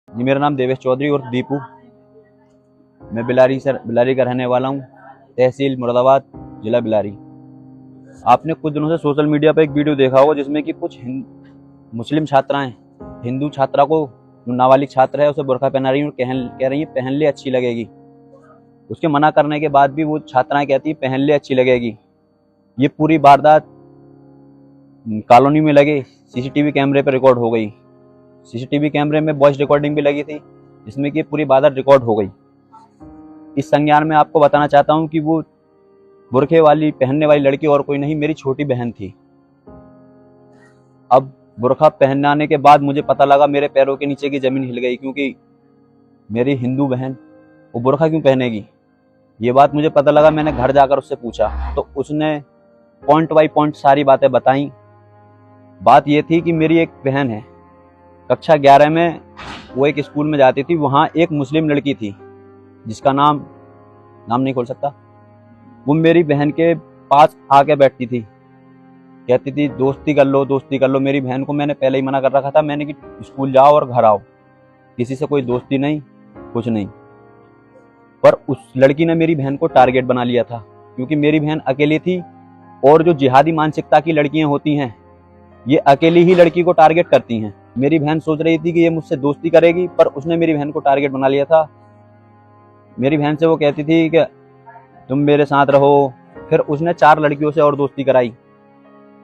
जी, मेरा नाम देवेश चौधरी और दीपू। मैं बिलारी का रहने वाला हूँ। तहसील मुरादाबाद, जिला बिलारी। आपने कुछ दिनों से सोशल मीडिया पर एक वीडियो देखा होगा जिसमें कि कुछ मुस्लिम छात्राएं हिंदू छात्रा को, जो नाबालिग छात्र है, उसे बुर्का पहना रही हैं और कह रही हैं पहन ले अच्छी लगेगी। उसके मना करने के बाद भी वो छात्राएं कहती हैं पहन ले अच्छी लगेगी। ये पूरी वारदात कॉलोनी में लगे सीसीटीवी कैमरे पर रिकॉर्ड हो गई। सीसीटीवी कैमरे में वॉइस रिकॉर्डिंग भी लगी थी जिसमें कि पूरी वारदात रिकॉर्ड हो गई। इस संज्ञान में आपको बताना चाहता हूं कि वो बुरखे वाली पहनने वाली लड़की और कोई नहीं, मेरी छोटी बहन थी। अब बुरखा पहनाने के बाद मुझे पता लगा, मेरे पैरों के नीचे की जमीन हिल गई, क्योंकि मेरी हिंदू बहन वो बुरखा क्यों पहनेगी, ये बात मुझे पता लगा। मैंने घर जाकर उससे पूछा तो उसने पॉइंट बाई पॉइंट सारी बातें बताई। बात ये थी कि मेरी एक बहन है, कक्षा 11 में वो एक स्कूल में जाती थी। वहाँ एक मुस्लिम लड़की थी जिसका नाम नहीं खोल सकता। वो मेरी बहन के पास आके बैठती थी, कहती थी दोस्ती कर लो, दोस्ती कर लो। मेरी बहन को मैंने पहले ही मना कर रखा था, मैंने कि स्कूल जाओ और घर आओ, किसी से कोई दोस्ती नहीं, कुछ नहीं। पर उस लड़की ने मेरी बहन को टारगेट बना लिया था, क्योंकि मेरी बहन अकेली थी और जो जिहादी मानसिकता की लड़कियां होती हैं ये अकेली ही लड़की को टारगेट करती हैं। मेरी बहन सोच रही थी कि ये मुझसे दोस्ती करेगी, पर उसने मेरी बहन को टारगेट बना लिया था। मेरी बहन से वो कहती थी कि तुम मेरे साथ रहो। फिर उसने 4 लड़कियों से और दोस्ती कराई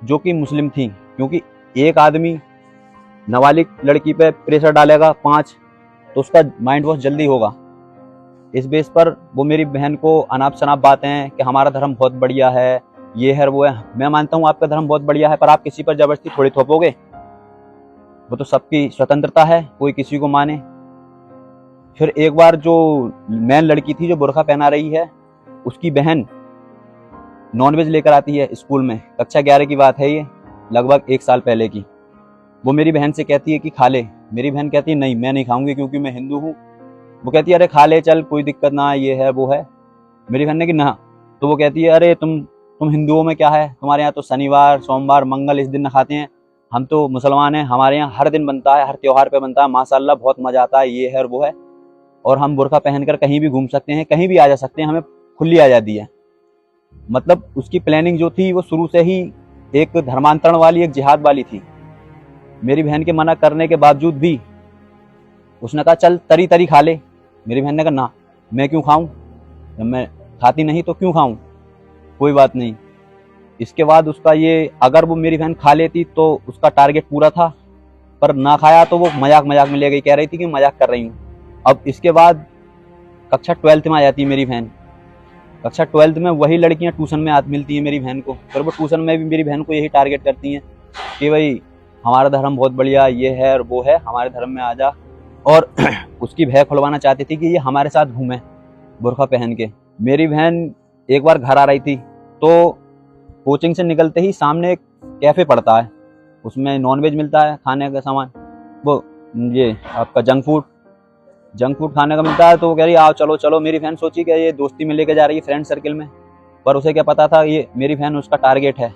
जो कि मुस्लिम थी, क्योंकि एक आदमी नाबालिग लड़की पे प्रेशर डालेगा 5 तो उसका माइंड वॉश जल्दी होगा। इस बेस पर वो मेरी बहन को अनाप शनाप बातें कि हमारा धर्म बहुत बढ़िया है, ये है वो है। मैं मानता हूँ आपका धर्म बहुत बढ़िया है, पर आप किसी पर जबरदस्ती थोड़ी थोपोगे। वो तो सबकी स्वतंत्रता है, कोई किसी को माने। फिर एक बार जो मेन लड़की थी जो बुर्का पहना रही है, उसकी बहन नॉनवेज लेकर आती है स्कूल में। कक्षा 11 की बात है ये, लगभग 1 साल पहले की। वो मेरी बहन से कहती है कि खा ले। मेरी बहन कहती है नहीं, मैं नहीं खाऊंगी क्योंकि मैं हिंदू हूँ। वो कहती है अरे खा ले चल, कोई दिक्कत ना, ये है वो है। मेरी बहन ने कि ना, तो वो कहती है अरे तुम हिंदुओं में क्या है, तुम्हारे यहाँ तो शनिवार सोमवार मंगल इस दिन न खाते हैं, हम तो मुसलमान हैं, हमारे यहाँ हर दिन बनता है, हर त्योहार पे बनता है, माशाल्लाह बहुत मजा आता है, ये है और वो है, और हम बुर्का पहनकर कहीं भी घूम सकते हैं, कहीं भी आ जा सकते हैं, हमें खुली आज़ादी है। मतलब उसकी प्लानिंग जो थी वो शुरू से ही एक धर्मांतरण वाली, एक जिहाद वाली थी। मेरी बहन के मना करने के बावजूद भी उसने कहा चल तरी तरी खा ले। मेरी बहन ने कहा ना, मैं क्यों खाऊं, जब मैं खाती नहीं तो क्यों खाऊं, कोई बात नहीं। इसके बाद उसका ये, अगर वो मेरी बहन खा लेती तो उसका टारगेट पूरा था, पर ना खाया तो वो मजाक में ले गई, कह रही थी कि मजाक कर रही हूँ। अब इसके बाद कक्षा 12th में आ जाती है मेरी बहन। कक्षा 12th में वही लड़कियां ट्यूशन में मिलती हैं मेरी बहन को। फिर वो ट्यूशन में भी मेरी बहन को यही टारगेट करती हैं कि भाई हमारा धर्म बहुत बढ़िया, ये है और वो है, हमारे धर्म में आ जा। और उसकी भय खुलवाना चाहती थी कि ये हमारे साथ घूमे बुर्का पहन के। मेरी बहन एक बार घर आ रही थी तो कोचिंग से निकलते ही सामने एक कैफ़े पड़ता है, उसमें नॉनवेज मिलता है, खाने का सामान, वो ये आपका जंक फूड खाने का मिलता है। तो वो कह रही आओ चलो चलो। मेरी बहन सोची कि ये दोस्ती में लेके जा रही है फ्रेंड सर्किल में, पर उसे क्या पता था ये मेरी बहन उसका टारगेट है,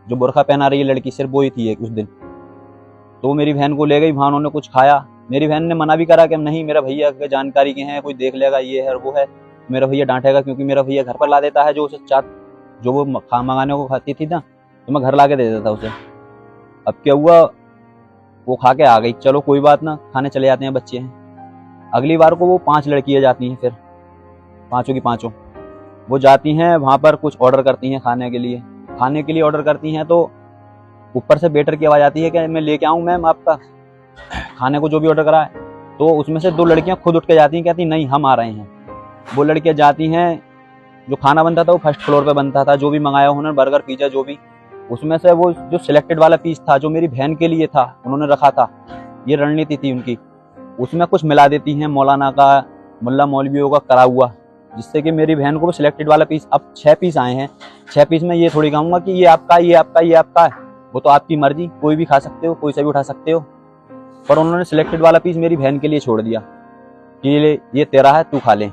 जो बुर्का पहना रही है लड़की सिर्फ वो ही थी उस दिन। तो वो मेरी बहन को ले गई, वहाँ उन्होंने कुछ खाया। मेरी बहन ने मना भी करा कि नहीं, मेरा भैया के जानकारी के हैं, कोई देख लेगा, ये है और वो है, मेरा भैया डांटेगा, क्योंकि मेरा भैया घर पर ला देता है जो उसे जो वो मंगाने को खाती थी ना, तो मैं घर ला के दे देता था उसे। अब क्या हुआ, वो खा के आ गई, चलो कोई बात ना, खाने चले जाते हैं, बच्चे हैं। अगली बार को वो 5 लड़कियां जाती हैं, फिर 5 की 5 वो जाती हैं वहाँ पर, कुछ ऑर्डर करती हैं खाने के लिए ऑर्डर करती हैं। तो ऊपर से वेटर की आवाज़ आती है कि मैं लेके आऊँ मैम आपका खाने को जो भी ऑर्डर करा है। तो उसमें से 2 लड़कियां खुद उठ के जाती हैं, कहती नहीं हम आ रहे हैं। वो लड़कियां जाती हैं, जो खाना बनता था वो फर्स्ट फ्लोर पे बनता था, जो भी मंगाया उन्होंने, बर्गर पिज्जा जो भी, उसमें से वो जो सिलेक्टेड वाला पीस था जो मेरी बहन के लिए था, उन्होंने रखा था, ये रणनीति थी उनकी, उसमें कुछ मिला देती हैं मौलाना का, मुल्ला मौलवियों का करा हुआ, जिससे कि मेरी बहन को वो सिलेक्टेड वाला पीस, अब 6 पीस आए हैं, 6 पीस में ये थोड़ी कहूँगा कि ये आपका ये आपका ये आपका है, वो तो आपकी मर्जी, कोई भी खा सकते हो, कोई से भी उठा सकते हो। पर उन्होंने सिलेक्टेड वाला पीस मेरी बहन के लिए छोड़ दिया कि ये तेरा है, तू खा ले।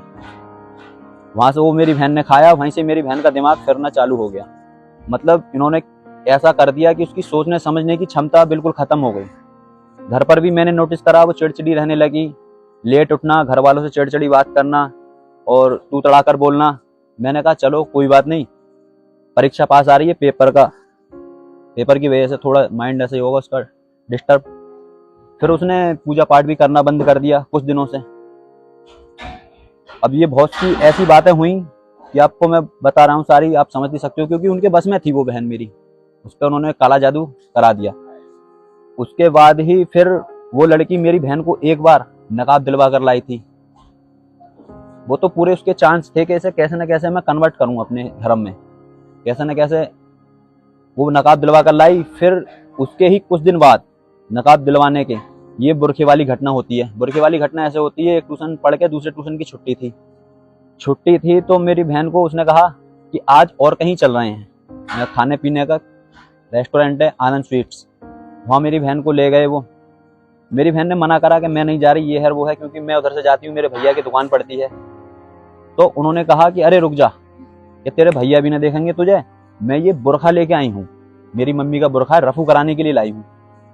वहाँ से वो मेरी बहन ने खाया, वहीं से मेरी बहन का दिमाग फिरना चालू हो गया। मतलब इन्होंने ऐसा कर दिया कि उसकी सोचने समझने की क्षमता बिल्कुल खत्म हो गई। घर पर भी मैंने नोटिस करा, वो चिड़चिड़ी रहने लगी, लेट उठना, घर वालों से चिड़चिड़ी बात करना और तू तड़ाकर बोलना। मैंने कहा चलो कोई बात नहीं, परीक्षा पास आ रही है, पेपर की वजह से थोड़ा माइंड ऐसे ही होगा उसका डिस्टर्ब। फिर उसने पूजा पाठ भी करना बंद कर दिया कुछ दिनों से। अब ये बहुत सी ऐसी बातें हुई कि आपको मैं बता रहा हूँ सारी, आप समझ नहीं सकते हो, क्योंकि उनके बस में थी वो बहन मेरी, उस पर उन्होंने काला जादू करा दिया। उसके बाद ही फिर वो लड़की मेरी बहन को एक बार नकाब दिलवा कर लाई थी। वो तो पूरे उसके चांस थे कि इसे कैसे न कैसे मैं कन्वर्ट करूं अपने धर्म में, कैसे न कैसे वो नकाब दिलवा कर लाई। फिर उसके ही कुछ दिन बाद नकाब दिलवाने के ये बुरखे वाली घटना होती है। बुरखे वाली घटना ऐसे होती है, एक ट्यूशन पढ़ के दूसरे ट्यूशन की छुट्टी थी तो मेरी बहन को उसने कहा कि आज और कहीं चल रहे हैं, खाने पीने का रेस्टोरेंट है आनंद स्वीट्स, वहाँ मेरी बहन को ले गए। वो मेरी बहन ने मना करा कि मैं नहीं जा रही, ये है वो है, क्योंकि मैं उधर से जाती हूँ, मेरे भैया की दुकान पड़ती है। तो उन्होंने कहा कि अरे रुक जा, कि तेरे भैया भी ना देखेंगे तुझे, मैं ये बुरखा लेके आई हूँ, मेरी मम्मी का बुरखा रफू कराने के लिए लाई हूँ,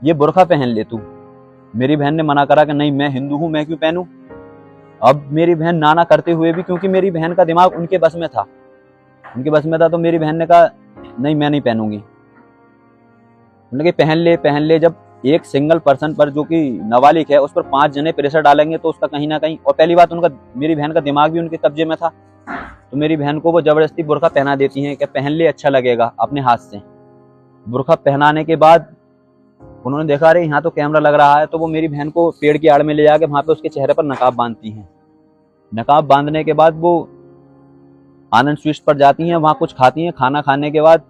ये बुरखा पहन ले तू। मेरी बहन ने मना करा कि नहीं मैं हिंदू हूँ, मैं क्यों पहनूं। अब मेरी बहन नाना करते हुए भी, क्योंकि मेरी बहन का दिमाग उनके बस में था, तो मेरी बहन ने कहा नहीं मैं नहीं पहनूंगी। उन्होंने कहा पहन ले। जब एक सिंगल पर्सन पर जो कि नाबालिग है उस पर 5 जने प्रेशर डालेंगे तो उसका कहीं ना कहीं, और पहली बात उनका, मेरी बहन का दिमाग भी उनके कब्जे में था, तो मेरी बहन को वो जबरदस्ती बुरखा पहना देती हैं कि पहन ले, अच्छा लगेगा अपने हाथ से। बुरखा पहनाने के बाद उन्होंने देखा अरे यहाँ तो कैमरा लग रहा है, तो वो मेरी बहन को पेड़ की आड़ में ले जाके वहां पे उसके चेहरे पर नकाब बांधती हैं। नकाब बांधने के बाद वो आनंद स्वीट्स पर जाती हैं, वहां कुछ खाती हैं, खाना खाने के बाद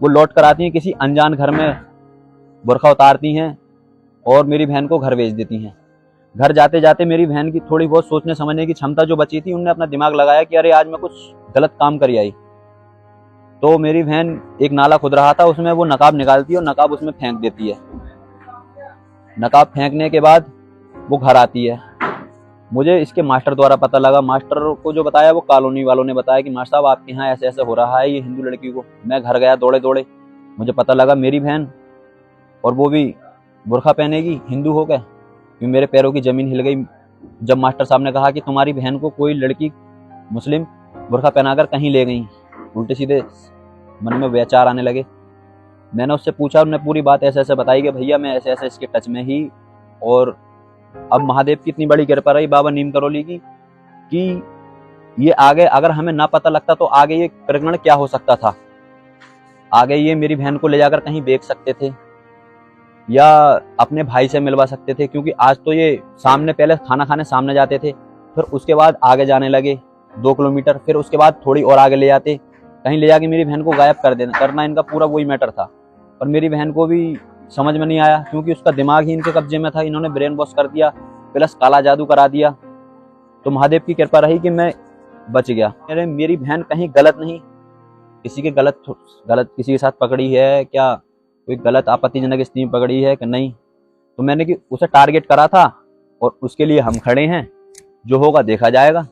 वो लौट कर आती हैं, किसी अनजान घर में बुरखा उतारती हैं और मेरी बहन को घर भेज देती हैं। घर जाते जाते मेरी बहन की थोड़ी बहुत सोचने समझने की क्षमता जो बची थी, उनने अपना दिमाग लगाया कि अरे आज मैं कुछ गलत काम कर आई। तो मेरी बहन एक नाला खुद रहा था, उसमें वो नकाब निकालती है और नकाब उसमें फेंक देती है। नकाब फेंकने के बाद वो घर आती है। मुझे इसके मास्टर द्वारा पता लगा, मास्टर को जो बताया वो कॉलोनी वालों ने बताया कि मास्टर साहब आपके यहाँ ऐसे ऐसे हो रहा है ये हिंदू लड़की को। मैं घर गया दौड़े दौड़े, मुझे पता लगा मेरी बहन, और वो भी बुरखा पहनेगी हिंदू हो गए, क्योंकि मेरे पैरों की जमीन हिल गई जब मास्टर साहब ने कहा कि तुम्हारी बहन को कोई लड़की मुस्लिम बुरखा पहनाकर कहीं ले गई। उल्टे सीधे मन में विचार आने लगे। मैंने उससे पूछा, उन्होंने पूरी बात ऐसे ऐसे बताई कि भैया मैं ऐसे ऐसे इसके टच में ही, और अब महादेव की इतनी बड़ी कृपा रही बाबा नीम करोली की कि ये आगे अगर हमें ना पता लगता तो आगे ये प्रकरण क्या हो सकता था। आगे ये मेरी बहन को ले जाकर कहीं बेच सकते थे या अपने भाई से मिलवा सकते थे, क्योंकि आज तो ये सामने पहले खाना खाने सामने जाते थे, फिर उसके बाद आगे जाने लगे 2 किलोमीटर, फिर उसके बाद थोड़ी और आगे ले जाते, कहीं ले जाके मेरी बहन को गायब कर देना करना, इनका पूरा वही मैटर था। और मेरी बहन को भी समझ में नहीं आया, क्योंकि उसका दिमाग ही इनके कब्जे में था, इन्होंने ब्रेन वॉश कर दिया, प्लस काला जादू करा दिया। तो महादेव की कृपा रही कि मैं बच गया। मेरी बहन कहीं गलत नहीं, किसी के गलत किसी के साथ पकड़ी है क्या, कोई गलत आपत्तिजनक स्थिति पकड़ी है कि नहीं, तो मैंने कि उसे टारगेट करा था और उसके लिए हम खड़े हैं, जो होगा देखा जाएगा।